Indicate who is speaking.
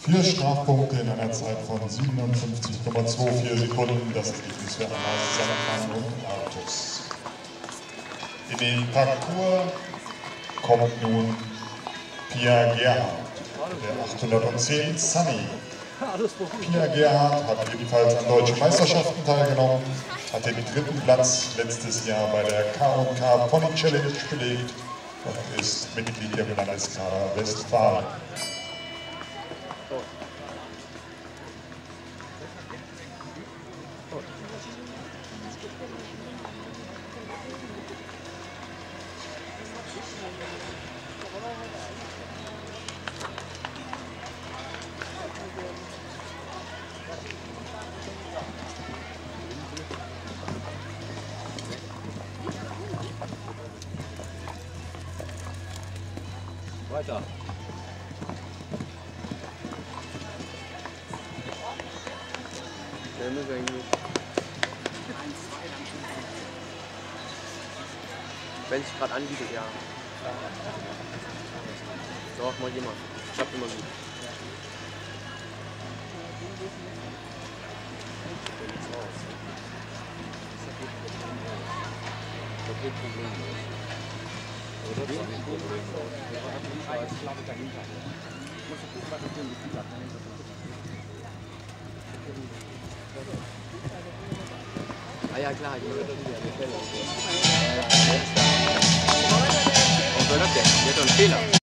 Speaker 1: 4 Strafpunkte in einer Zeit von 57,24 Sekunden. Das Ergebnis für Anna Sandmann und Artus. In den Parcours kommt nun Pia Gerhardt, der 810 Sunny. Pia Gerhardt hat ebenfalls an deutschen Meisterschaften teilgenommen, hat den 3. Platz letztes Jahr bei der K&K Pony Challenge belegt und ist Mitglied im Landeskader Westfalen.
Speaker 2: Weiter. Der muss eigentlich. Wenn es sich gerade anbietet, ja. Doch, mal jemand. Klappt immer gut. Das geht problemlos. Oder? Das ist problemlos. Ich glaube dahinter. Ich muss gucken, was ich denn gefühlt habe. Ah ja klar, die wird das wieder gefällt. Was soll das denn? Die hat doch einen Fehler.